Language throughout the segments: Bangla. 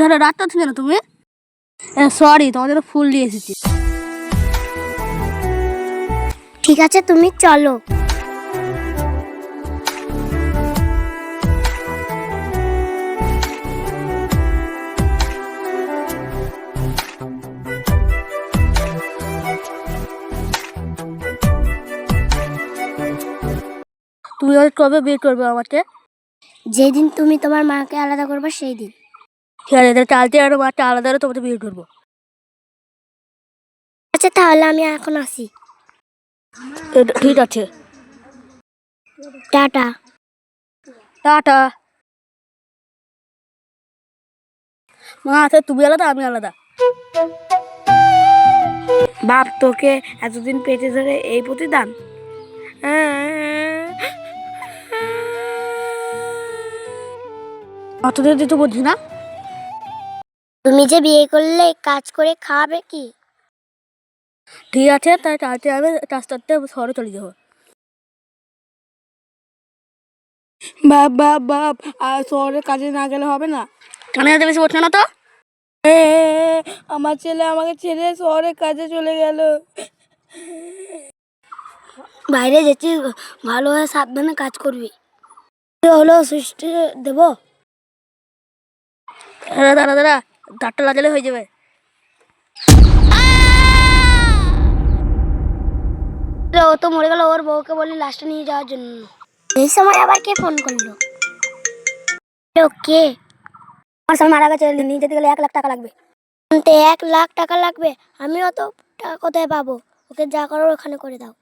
হলো রাতটা ছিল না তুমি? সরি, তোমাদের ফুল দিয়ে এসেছি। ঠিক আছে, তুমি চলো। তুমি কবে বিয়ে করবে আমাকে? যেদিন তুমি তোমার মাকে আলাদা করবে সেই দিন। ঠিক আছে, চালতে আর মাঠটা আলাদা হলে তোমাকে বিয়ে করবো। আচ্ছা, তাহলে আমি এখন আসি। ঠিক আছে, টাটা। টাটা। মা আছে, তুমি আলাদা আমি আলাদা। বাপ, তোকে এতদিন পেটে ধরে এই প্রতিদান? অতদিন তুই তো বুঝি না। তুমি যে বিয়ে করলে কাজ করে খাওয়াবে কি? ঠিক আছে, তাই চালতে আমি রাস্তাতে শহরে চলে যাবো। বাপ বাপ বাপ, আর শহরে কাজে না গেলে হবে না? কানে যেতে বেশি বলছো না তো। এ, আমার ছেলে আমাকে ছেড়ে শহরে কাজে চলে গেল। বাইরে যেতে ভালো হয়ে সাবধানে কাজ করবি। হলো সৃষ্টি দেব। দাঁড়া দাঁড়া, দাঁতটা লাগালে হয়ে যাবে। ও তো মরে গেল, ওর বউকে বলি লাশটা নিয়ে যাওয়ার জন্য। এই সময় আবার কে ফোন করলো? কে? আমার স্বামী মারা গেছে, নিয়ে যেতে গেলে 1 লাখ টাকা লাগবে। 1 লাখ টাকা লাগবে? আমি অত টাকা কোথায় পাবো? ওকে যা করো ওখানে করে দাও।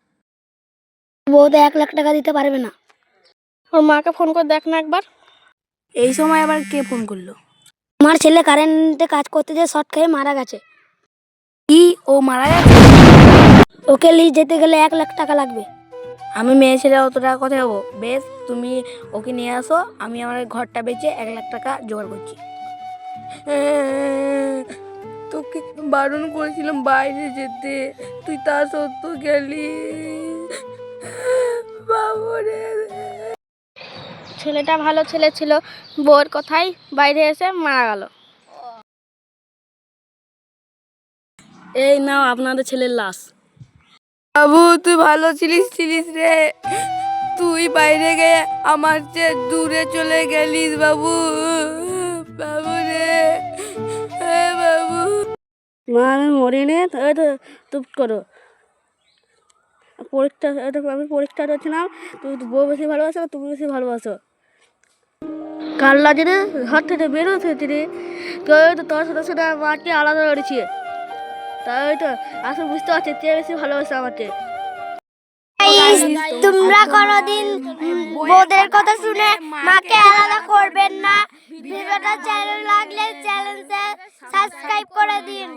বউ তো 1 লাখ টাকা দিতে পারবে না। ওর মাকে ফোন করে দেখ না একবার। এই সময় আবার কে ফোন করলো? আমার ছেলে কারেন্টে কাজ করতে যেয়ে শর্ট খেয়ে মারা গেছে। কি, ও মারা গেছে? ওকে নিয়ে যেতে গেলে 1 লাখ টাকা লাগবে। আমি মেয়ে ছেলে অত টাকা কোথায় হবো? বেশ, তুমি ওকে নিয়ে আসো, আমি আমার ঘরটা বেচে 1 লাখ টাকা জোগাড় করছি। তোকে বারণ করেছিলাম বাইরে যেতে, তুই তা সত্ত্বেও গেলি। বাবুরে, ছেলেটা ভালো ছেলে ছিল, বউয়ের কথাই বাইরে এসে মারা গেল। এই নাও আপনাদের ছেলের লাশ। বাবু তুই ভালো ছিলিস রে, তুই বাইরে গিয়ে আমার চেয়ে দূরে চলে গেলিস বাবু। বাবু রে, বাবু। মা আমি মরিনি, চুপ করো। আমি পরীক্ষা করছিলাম, তুমি বউ বেশি ভালোবাসো না তুমি বেশি ভালোবাসো? কাল্লা জেনে ঘর থেকে বেরোছে তিনি, তো তোর সাথে সাথে মাকে আলাদা করেছি। তাই তো আসলে বুঝতে পারছি কে বেশি ভালোবাসে আমাকে। তোমরা কোনোদিন বউদের কথা শুনে মাকে আলাদা করবেন না। ভিডিওটা চ্যানেল লাগলে চ্যানেলটা সাবস্ক্রাইব করে দিন।